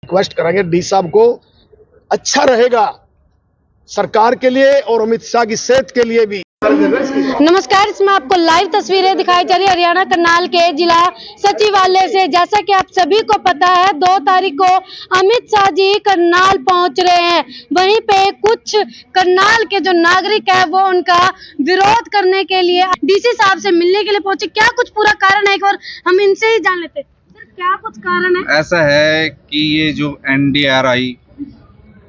Request करेंगे D साहब को, अच्छा रहेगा सरकार के लिए और अमित शाह की सेहत के लिए भी। नमस्कार, इसमें आपको लाइव तस्वीरें दिखाई जा रही है हरियाणा करनाल के जिला सचिवालय से। जैसा कि आप सभी को पता है, 2 तारीख को अमित शाह जी करनाल पहुंच रहे हैं। वहीं पे कुछ करनाल के जो नागरिक है वो उनका विरोध करने के लिए डीसी साहब से मिलने के लिए पहुंचे। क्या कुछ पूरा कारण है, एक और हम इनसे ही जान लेते हैं। सर, क्या कुछ कारण है? ऐसा है कि ये जो NDRI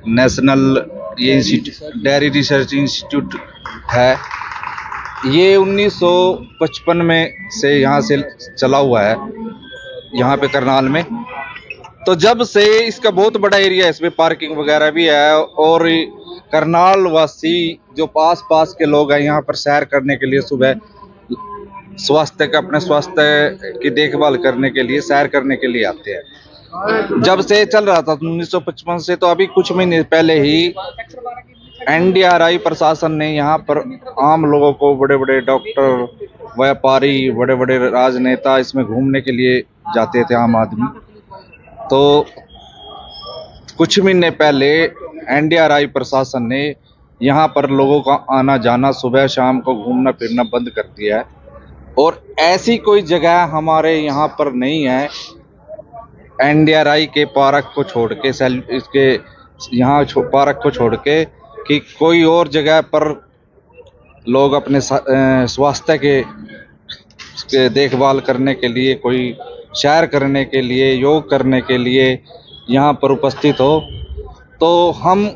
national dairy research institute है, ये 1955 में से यहाँ से चला हुआ है, यहाँ पे करनाल में। तो जब से इसका बहुत बड़ा एरिया है, इसमें पार्किंग वगैरह भी है, और करनाल वासी जो पास पास के लोग हैं यहाँ पर सैर करने के लिए सुबह अपने स्वास्थ्य की देखभाल करने के लिए सैर करने के लिए आते हैं। जब से चल रहा था 1955 से, तो अभी कुछ महीने पहले ही NDRI प्रशासन ने यहाँ पर आम लोगों को, बड़े बड़े डॉक्टर, व्यापारी, बड़े बड़े राजनेता इसमें घूमने के लिए जाते थे, आम आदमी। तो कुछ महीने पहले NDRI प्रशासन ने यहाँ पर लोगों का आना जाना, सुबह शाम को घूमना फिरना बंद कर दिया है। और ऐसी कोई जगह हमारे यहाँ पर नहीं है NDRI के पार्क को छोड़ के, इसके यहाँ पार्क को छोड़ के, कि कोई और जगह पर लोग अपने स्वास्थ्य के देखभाल करने के लिए, कोई सैर करने के लिए, योग करने के लिए यहाँ पर उपस्थित हो। तो हम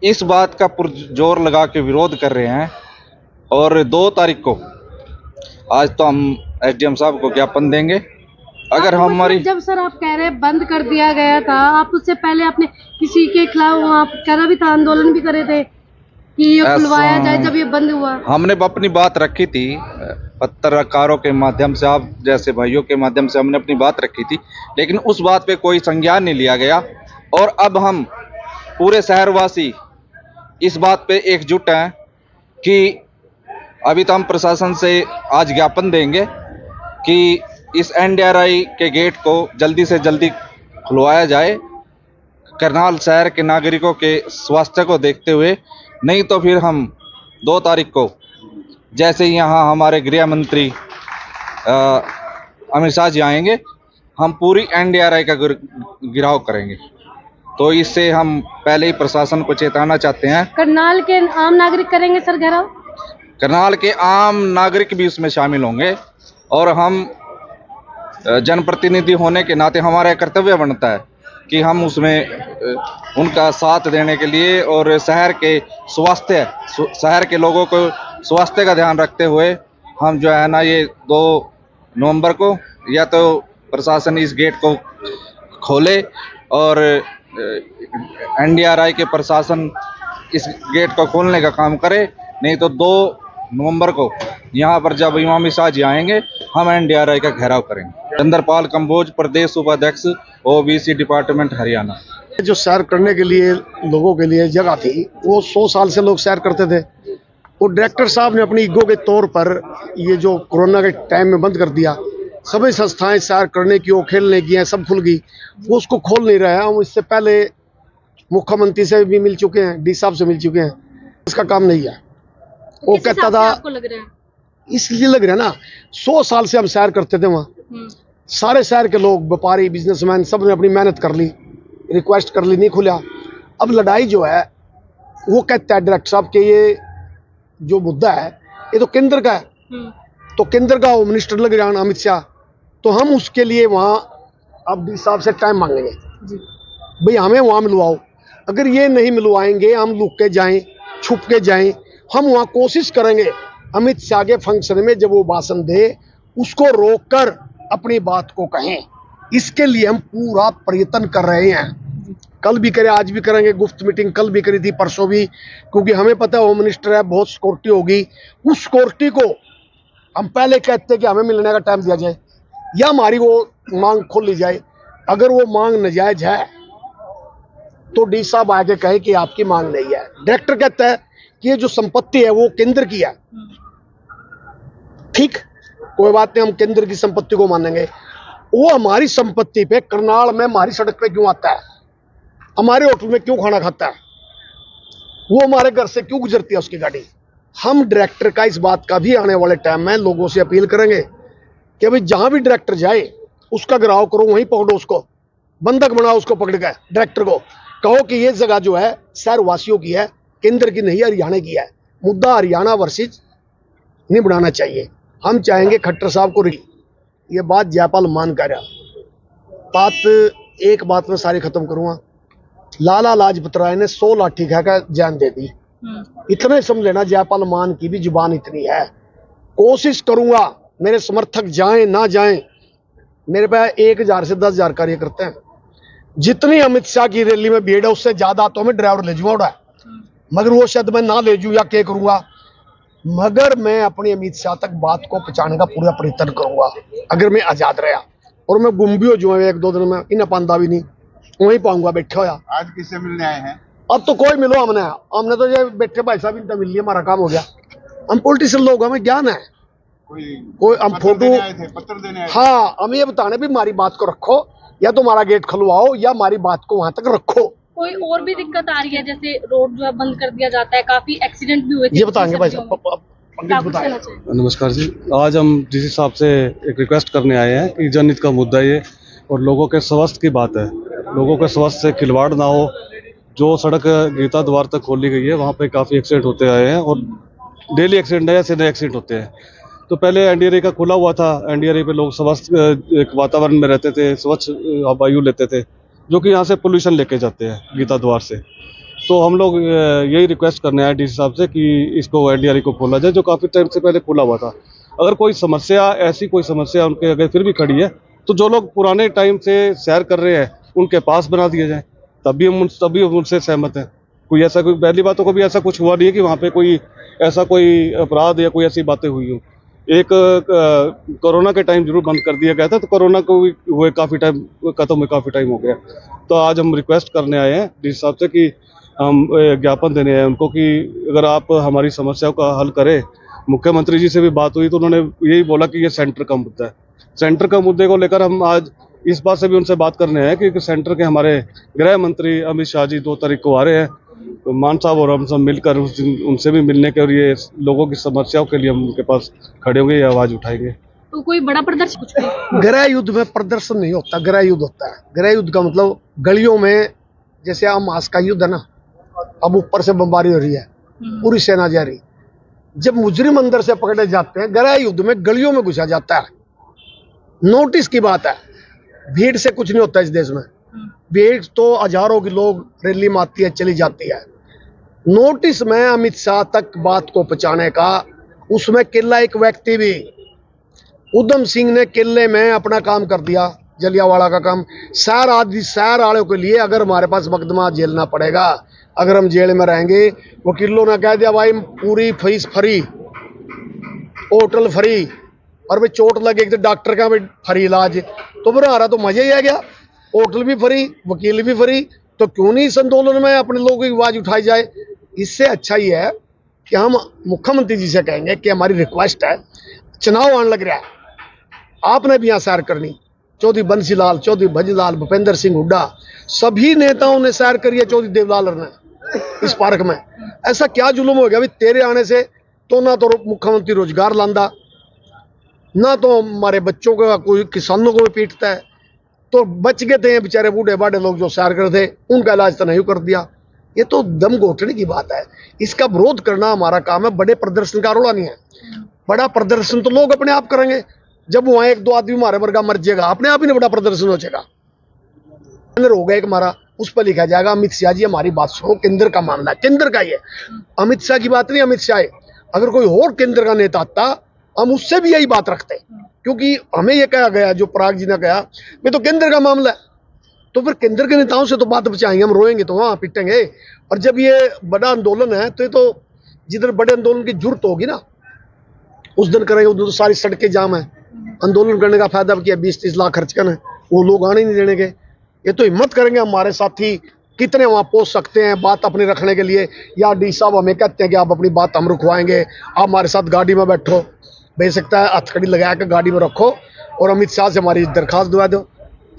इस बात का पुरजोर लगा के विरोध कर रहे हैं। और 2 तारीख को, आज तो हम SDM साहब को ज्ञापन देंगे। अगर हमारी, जब सर आप कह रहे हैं बंद कर दिया गया था, आप उससे पहले आपने किसी के खिलाफ आप करा भी था, आंदोलन भी करे थे कि ये खुलवाया जाए, जब ये बंद हुआ? हमने अपनी बात रखी थी पत्रकारों के माध्यम से, आप जैसे भाइयों के माध्यम से हमने अपनी बात रखी थी, लेकिन उस बात पे कोई संज्ञान नहीं लिया गया। और अब हम पूरे शहरवासी इस बात पे एकजुट हैं कि अभी तो हम प्रशासन से आज ज्ञापन देंगे कि इस NDRI के गेट को जल्दी से जल्दी खुलवाया जाए, करनाल शहर के नागरिकों के स्वास्थ्य को देखते हुए। नहीं तो फिर हम 2 तारीख को, जैसे ही यहाँ हमारे गृह मंत्री अमित शाह जी आएंगे, हम पूरी NDRI का गिराव करेंगे। तो इससे हम पहले ही प्रशासन को चेताना चाहते हैं। करनाल के आम नागरिक करेंगे सर घेराव? करनाल के आम नागरिक भी उसमें शामिल होंगे, और हम जनप्रतिनिधि होने के नाते हमारा कर्तव्य बनता है कि हम उसमें उनका साथ देने के लिए, और शहर के लोगों को स्वास्थ्य का ध्यान रखते हुए हम जो है ना, ये 2 नवंबर को या तो प्रशासन इस गेट को खोले और NDRI के प्रशासन इस गेट को खोलने का काम करे। नहीं तो 2 नवंबर को यहाँ पर जब इमाम शाह जी आएंगे, हम NDRI का घेराव करेंगे। चंद्रपाल कंबोज, प्रदेश उपाध्यक्ष OBC डिपार्टमेंट हरियाणा। जो सैर करने के लिए लोगों के लिए जगह थी, वो 100 साल से लोग सैर करते थे। वो डायरेक्टर साहब ने अपनी ईगो के तौर पर ये जो कोरोना के टाइम में बंद कर दिया। सभी संस्थाएं सैर करने की, वो खेलने की हैं, सब खुल गई, वो उसको खोल नहीं रहे हैं। हम इससे पहले मुख्यमंत्री से भी मिल चुके हैं, डी साहब से मिल चुके हैं, इसका काम नहीं है। वो कहता था, इसलिए लग रहा है ना, 100 साल से हम सैर करते थे वहाँ। सारे शहर के लोग, व्यापारी, बिजनेसमैन, सब ने अपनी मेहनत कर ली, रिक्वेस्ट कर ली, नहीं खुला। अब लड़ाई जो है, वो कहता है डायरेक्टर साहब के ये जो मुद्दा है, ये तो केंद्र का है। तो केंद्र का होम मिनिस्टर लग रहा है अमित शाह, तो हम उसके लिए वहाँ अब डी साहब से टाइम मांगेंगे, भाई हमें वहाँ मिलवाओ। अगर ये नहीं मिलवाएंगे, हम लुक के जाएं, छुप के जाएं, हम वहाँ कोशिश करेंगे अमित शाह के फंक्शन में जब वो भाषण दे, उसको रोककर अपनी बात को कहें। इसके लिए हम पूरा प्रयत्न कर रहे हैं। कल भी करे, आज भी करेंगे। गुप्त मीटिंग कल भी करी थी, परसों भी, क्योंकि हमें पता है होम मिनिस्टर है, बहुत सिक्योरिटी होगी। उस सिक्योरिटी को हम पहले कहते कि हमें मिलने का टाइम दिया जाए, या हमारी वो मांग खोल ली जाए। अगर वो मांग नाजायज है तो डी साहब आके कहे कि आपकी मांग नहीं है। डायरेक्टर कहता है कि ये जो संपत्ति है वो केंद्र की है, ठीक, कोई बात नहीं, हम केंद्र की संपत्ति को मानेंगे। वो हमारी संपत्ति पे करनाल में हमारी सड़क पे क्यों आता है, हमारे होटल में क्यों खाना खाता है, वो हमारे घर से क्यों गुजरती है उसकी गाड़ी। हम डायरेक्टर का इस बात का भी आने वाले टाइम में लोगों से अपील करेंगे कि भाई जहां भी डायरेक्टर जाए उसका गिराव करो, वहीं पकड़ो, उसको बंधक बनाओ, उसको पकड़ के डायरेक्टर को कहो कि ये जगह जो है शहर वासियों की है, केंद्र की नहीं, हरियाणा की है। मुद्दा हरियाणा वर्सेज नहीं बनाना चाहिए। हम चाहेंगे खट्टर साहब को ये बात जयपाल मान कर बात एक बात में सारी खत्म करूंगा। लाला लाजपत राय ने 100 लाठी खाकर जान दे दी। इतने समझ लेना जयपाल मान की भी जुबान इतनी है। कोशिश करूंगा, मेरे समर्थक जाएं ना जाएं, मेरे पे 1000 से 10,000 कार्यकर्ता हैं। जितनी अमित शाह की रैली में भीड़ है उससे ज्यादा तो मैं ड्राइवर ले जाऊंगा, मगर वो शायद मैं ना ले जाऊं या क्या करूंगा, मगर मैं अपनी अमित शाह तक बात को पहुंचाने का पूरा प्रयत्न करूंगा। अगर मैं आजाद रहा और मैं गुम भी हो जाऊँ 1-2 दिन में, इन पांदा भी नहीं वहीं पाऊंगा बैठे होया। आज किससे मिलने आए हैं? अब तो कोई मिलो, हमने तो ये बैठे भाई साहब इनका मिल लिया, हमारा काम हो गया। हम पॉलिटिशियन लोग, हमें ज्ञान है। कोई हम फोटो पत्र देने आए थे। हाँ, हम ये बताने भी हमारी बात को रखो, या तो हमारा गेट खुलवाओ या हमारी बात को वहां तक रखो। कोई और भी दिक्कत आ रही है, जैसे रोड जो है बंद कर दिया जाता है, काफी एक्सीडेंट भी हुए थे, ये बताएंगे भाई साहब, पंडित बताएं। नमस्कार जी, आज हम डीसी साहब से एक रिक्वेस्ट करने आए हैं कि जनहित का मुद्दा ये और लोगों के स्वास्थ्य की बात है। लोगों के स्वास्थ्य से खिलवाड़ ना हो। जो सड़क गीता द्वार तक खोली गई है वहाँ पे काफ़ी एक्सीडेंट होते आए हैं और डेली एक्सीडेंट है, ऐसे नए एक्सीडेंट होते हैं। तो पहले एनडीआरए का खुला हुआ था, एनडीआरए पे लोग स्वस्थ एक वातावरण में रहते थे, स्वच्छ वायु लेते थे, जो कि यहाँ से पोल्यूशन लेके जाते हैं गीता द्वार से। तो हम लोग यही रिक्वेस्ट करने आए डीसी साहब से कि इसको एनडीआरए को खोला जाए, जो काफ़ी टाइम से पहले खुला हुआ था। अगर कोई समस्या, ऐसी कोई समस्या उनके अगर फिर भी खड़ी है, तो जो लोग पुराने टाइम से सैर कर रहे हैं उनके पास बना दिया जाए, तभी हम उनसे सहमत हैं। कोई ऐसा, कोई पहली बातों को भी ऐसा कुछ हुआ नहीं है कि वहाँ पे कोई ऐसा कोई अपराध या कोई ऐसी बातें हुई हों। एक कोरोना के टाइम जरूर बंद कर दिया गया था, तो कोरोना को भी हुए काफ़ी टाइम खत्म हुए, काफ़ी टाइम हो गया। तो आज हम रिक्वेस्ट करने आए हैं डीसी साहब से कि हम ज्ञापन देने आए उनको कि अगर आप हमारी समस्याओं का हल करें। मुख्यमंत्री जी से भी बात हुई तो उन्होंने यही बोला कि ये सेंटर का मुद्दा है। सेंटर का मुद्दे को लेकर हम आज इस बात से भी उनसे बात करने हैं कि सेंटर के हमारे गृह मंत्री अमित शाह जी 2 तारीख को आ रहे हैं, तो मान साहब और हम सब मिलकर उस दिन उनसे भी मिलने के और ये लोगों की समस्याओं के लिए हम उनके पास खड़े होंगे, ये आवाज़ उठाएंगे। तो कोई बड़ा प्रदर्शन कुछ भी? गृह युद्ध में प्रदर्शन नहीं होता, गृह युद्ध होता है। गृह युद्ध का मतलब गलियों में, जैसे हमास का युद्ध है ना, अब ऊपर से बमबारी हो रही है, पूरी सेना जा रही। जब मुजरिम अंदर से पकड़े जाते हैं, गृह युद्ध में गलियों में घुसा जाता है। नोटिस की बात है, भीड़ से कुछ नहीं होता इस देश में। भीड़ तो हजारों की लोग रैली में आती है, चली जाती है। नोटिस में अमित शाह तक बात को पहुंचाने का, उसमें केला एक व्यक्ति भी, उधम सिंह ने केले में अपना काम कर दिया, जलियांवाला का काम। शहर आदि शहर वालों के लिए अगर हमारे पास मुकदमा झेलना पड़ेगा, अगर हम जेल में रहेंगे, वकीलों ने कह दिया भाई पूरी फीस फ्री, होटल फ्री, और भाई चोट लगे तो डॉक्टर का भी फ्री इलाज, तो फिर हमारा तो मजा ही आ गया। होटल भी फ्री, वकील भी फ्री, तो क्यों नहीं इस आंदोलन में अपने लोगों की आवाज उठाई जाए। इससे अच्छा ही है कि हम मुख्यमंत्री जी से कहेंगे कि हमारी रिक्वेस्ट है, चुनाव आने लग रहा है, आपने भी यहाँ सैर करनी। चौधरी बंसीलाल, चौधरी भजलाल, भूपेंद्र सिंह हुड्डा, सभी नेताओं ने सैर करी है चौधरी देवलाल ने इस पार्क में। ऐसा क्या जुल्म हो गया भी तेरे आने से तो ना तो मुख्यमंत्री रोजगार लांदा, ना तो हमारे बच्चों का कोई किसानों को भी पीटता है, तो बच गए थे बेचारे बूढ़े बाढ़े लोग जो सैर कर थे, उनका इलाज तो नहीं कर दिया। ये तो दम घोटने की बात है। इसका विरोध करना हमारा काम है, बड़े प्रदर्शन का रोला नहीं है। बड़ा प्रदर्शन तो लोग अपने आप करेंगे, जब वहां 1-2 आदमी हमारे वर्गा मर जाएगा, अपने आप ही नहीं बड़ा प्रदर्शन हो जाएगा। होगा एक हमारा, उस पर लिखा जाएगा अमित शाह जी हमारी बात सुनो, केंद्र का मामला है, केंद्र का ही है, अमित शाह की बात नहीं। अमित शाह अगर कोई और केंद्र का नेता आता, हम उससे भी यही बात रखते, क्योंकि हमें यह कहा गया, जो पराग जी ने कहा ये तो केंद्र का मामला है, तो फिर केंद्र के नेताओं से तो बात बचाएंगे, हम रोएंगे तो वहां पिटेंगे। और जब ये बड़ा आंदोलन है, तो ये तो जिधर बड़े आंदोलन की जरूरत होगी ना उस दिन करेंगे, उधर तो सारी सड़कें जाम है। आंदोलन करने का फायदा क्या, 20-30 लाख खर्च करना है, वो लोग आने नहीं देने के। ये तो हिम्मत करेंगे हमारे साथी, कितने वहां पहुंच सकते हैं बात अपनी रखने के लिए। या डी साहब हमें कहते हैं कि आप अपनी बात हम रुकवाएंगे, आप हमारे साथ गाड़ी में बैठो, भेज सकता है हथकड़ी लगा के गाड़ी में रखो, और अमित शाह से हमारी दरखास्त दुआ दो।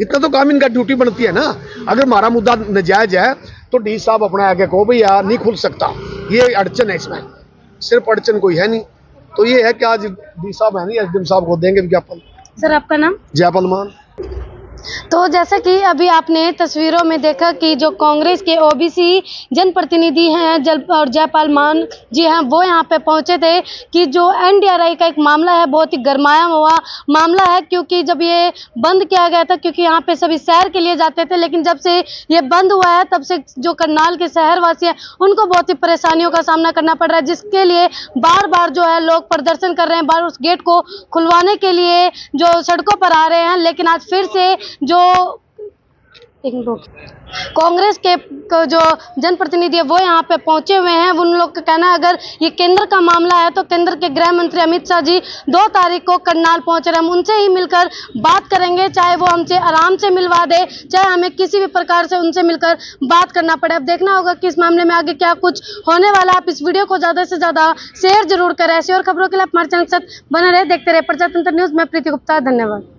इतना तो काम इनका ड्यूटी बनती है ना। अगर हमारा मुद्दा नजायज है तो डी साहब अपना आगे कहो भैया नहीं खुल सकता, ये अड़चन है, इसमें सिर्फ अड़चन कोई है नहीं। तो ये है कि आज डी साहब है नहीं, एसडीएम साहब को देंगे विज्ञापन। सर आपका नाम? जयपाल मान। तो जैसा कि अभी आपने तस्वीरों में देखा कि जो कांग्रेस के ओबीसी जनप्रतिनिधि हैं जयपाल मान जी हैं, वो यहाँ पे पहुंचे थे कि जो एनडीआरआई का एक मामला है, बहुत ही गरमाया हुआ मामला है, क्योंकि जब ये बंद किया गया था, क्योंकि यहाँ पे सभी सैर के लिए जाते थे, लेकिन जब से ये बंद हुआ है तब से जो करनाल के शहरवासी हैं उनको बहुत ही परेशानियों का सामना करना पड़ रहा है, जिसके लिए बार बार जो है लोग प्रदर्शन कर रहे हैं, बार उस गेट को खुलवाने के लिए जो सड़कों पर आ रहे हैं। लेकिन आज फिर से जो कांग्रेस के जो जनप्रतिनिधि है वो यहाँ पे पहुंचे हुए हैं। उन लोग का कहना है अगर ये केंद्र का मामला है तो केंद्र के गृह मंत्री अमित शाह जी 2 तारीख को करनाल पहुंच रहे हैं, हम उनसे ही मिलकर बात करेंगे, चाहे वो हमसे आराम से मिलवा दे, चाहे हमें किसी भी प्रकार से उनसे मिलकर बात करना पड़े। अब देखना होगा कि इस मामले में आगे क्या कुछ होने वाला है। आप इस वीडियो को ज़्यादा से ज़्यादा शेयर जरूर करें। ऐसी और खबरों के लिए हमारे चैनल के साथ बने रहे, देखते रहे प्रजातंत्र न्यूज़। मैं प्रीति गुप्ता, धन्यवाद।